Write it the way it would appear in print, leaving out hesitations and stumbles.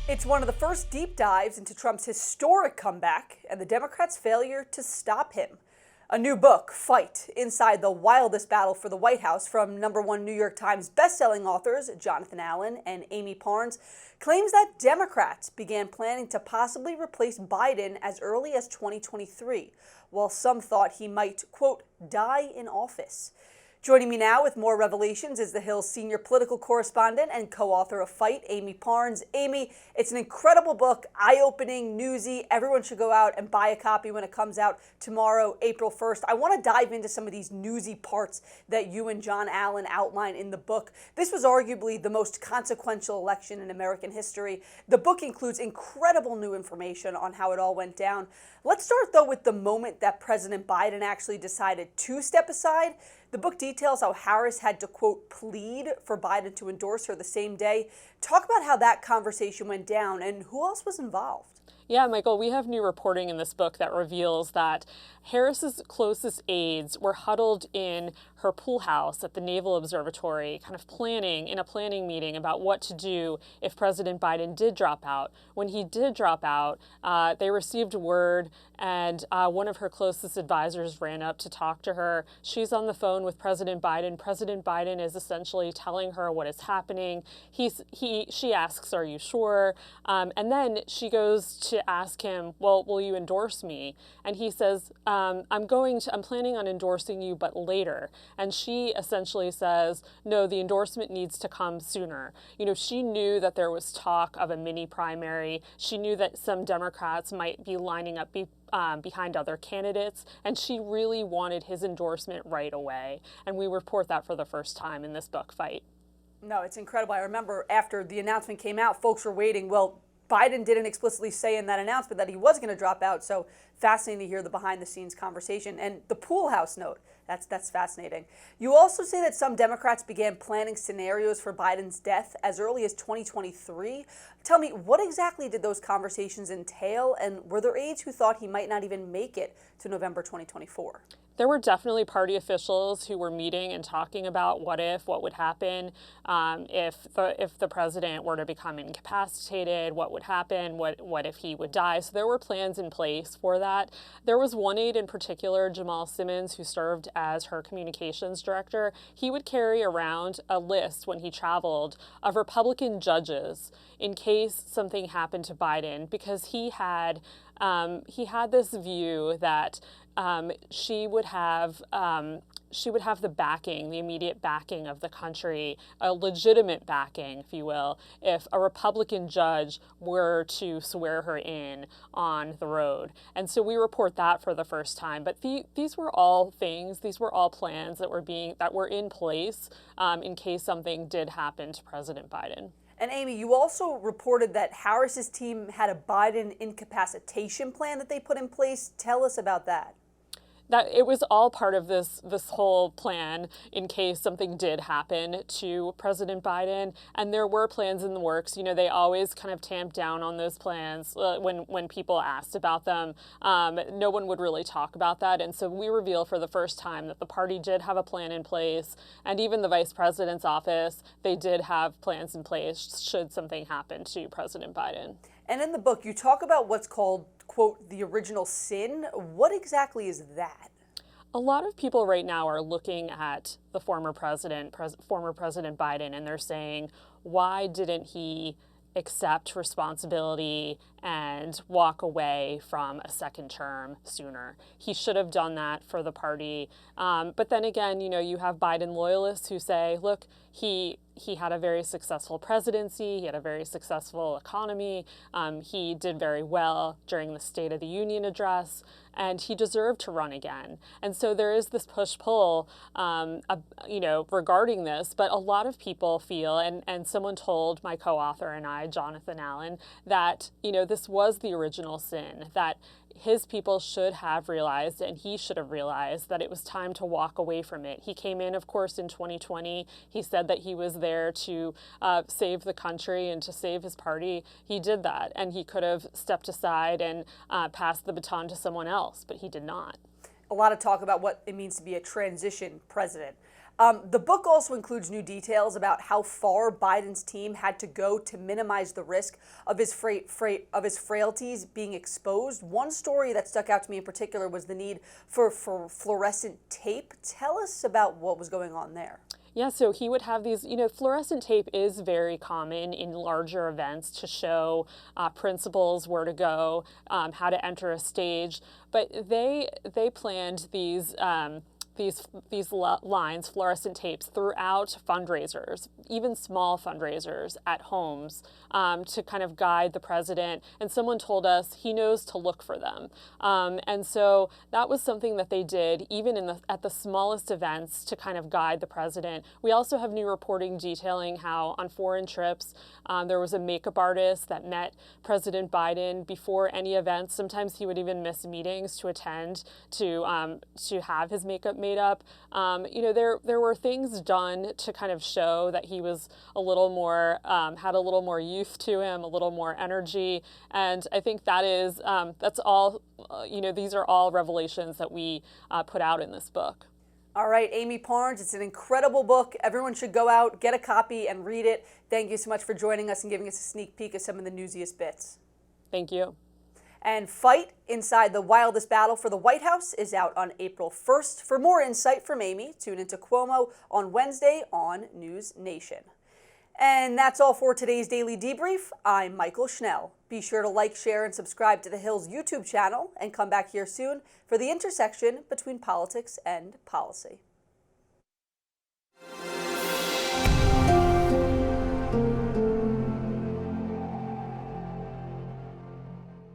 It's one of the first deep dives into Trump's historic comeback and the Democrats' failure to stop him. A new book, Fight, Inside the Wildest Battle for the White House, from #1 New York Times bestselling authors Jonathan Allen and Amie Parnes, claims that Democrats began planning to possibly replace Biden as early as 2023, while some thought he might, quote, die in office. Joining me now with more revelations is the Hill's senior political correspondent and co-author of Fight, Amie Parnes. Amie, it's an incredible book, eye-opening, newsy. Everyone should go out and buy a copy when it comes out tomorrow, April 1st. I want to dive into some of these newsy parts that you and John Allen outline in the book. This was arguably the most consequential election in American history. The book includes incredible new information on how it all went down. Let's start, though, with the moment that President Biden actually decided to step aside. The book details how Harris had to, quote, plead for Biden to endorse her the same day. Talk about how that conversation went down and who else was involved. Yeah, Michael, we have new reporting in this book that reveals that Harris's closest aides were huddled in her pool house at the Naval Observatory, kind of planning in a planning meeting about what to do if President Biden did drop out. When he did drop out, they received word, and one of her closest advisors ran up to talk to her. She's on the phone with President Biden. President Biden is essentially telling her what is happening. She asks, "Are you sure?" And then she goes to ask him, "Well, will you endorse me?" And he says, I'm planning on endorsing you, but later." And she essentially says, "No, the endorsement needs to come sooner." You know, she knew that there was talk of a mini primary. She knew that some Democrats might be lining up behind other candidates, and she really wanted his endorsement right away. And we report that for the first time in this book, Fight. No, it's incredible. I remember after the announcement came out, folks were waiting. Well, Biden didn't explicitly say in that announcement that he was going to drop out, so fascinating to hear the behind-the-scenes conversation. And the pool house note, that's fascinating. You also say that some Democrats began planning scenarios for Biden's death as early as 2023. Tell me, what exactly did those conversations entail, and were there aides who thought he might not even make it to November 2024? There were definitely party officials who were meeting and talking about what would happen if the president were to become incapacitated, what would happen, what if he would die. So there were plans in place for that. There was one aide in particular, Jamal Simmons, who served as her communications director. He would carry around a list when he traveled of Republican judges in case something happened to Biden, because he had this view that she would have the backing, the immediate backing of the country, a legitimate backing, if you will, if a Republican judge were to swear her in on the road. And so we report that for the first time. But these were all plans that were in place in case something did happen to President Biden. And Amie, you also reported that Harris's team had a Biden incapacitation plan that they put in place. Tell us about that. That it was all part of this whole plan in case something did happen to President Biden, and there were plans in the works. You know, they always kind of tamped down on those plans when people asked about them. No one would really talk about that, and so we reveal for the first time that the party did have a plan in place, and even the vice president's office, they did have plans in place should something happen to President Biden. And in the book, you talk about what's called, quote, the original sin. What exactly is that? A lot of people right now are looking at the former President Biden, and they're saying, why didn't he accept responsibility and walk away from a second term sooner? He should have done that for the party. But then again, you know, you have Biden loyalists who say, look, he had a very successful presidency, he had a very successful economy, he did very well during the State of the Union address, and he deserved to run again. And so there is this push-pull, regarding this, but a lot of people feel, and someone told my co-author and I, Jonathan Allen, that, you know, this was the original sin, that his people should have realized, and he should have realized, that it was time to walk away from it. He came in, of course, in 2020. He said that he was there to save the country and to save his party. He did that, and he could have stepped aside and passed the baton to someone else, but he did not. A lot of talk about what it means to be a transition president. The book also includes new details about how far Biden's team had to go to minimize the risk of his frailties being exposed. One story that stuck out to me in particular was the need for fluorescent tape. Tell us about what was going on there. Yeah, so he would have these, fluorescent tape is very common in larger events to show principals where to go, how to enter a stage. But they planned these lines, fluorescent tapes, throughout fundraisers, even small fundraisers at homes, to kind of guide the president. And someone told us he knows to look for them. And so that was something that they did even at the smallest events to kind of guide the president. We also have new reporting detailing how on foreign trips there was a makeup artist that met President Biden before any events. Sometimes he would even miss meetings to attend to have his makeup made up. There were things done to kind of show that he was a little more, had a little more youth to him, a little more energy. And I think that's all, these are all revelations that we put out in this book. All right, Amie Parnes, it's an incredible book. Everyone should go out, get a copy, and read it. Thank you so much for joining us and giving us a sneak peek of some of the newsiest bits. Thank you. And Fight Inside the Wildest Battle for the White House is out on April 1st. For more insight from Amie, tune into Cuomo on Wednesday on News Nation. And that's all for today's Daily Debrief. I'm Mychael Schnell. Be sure to like, share, and subscribe to The Hill's YouTube channel, and come back here soon for the intersection between politics and policy.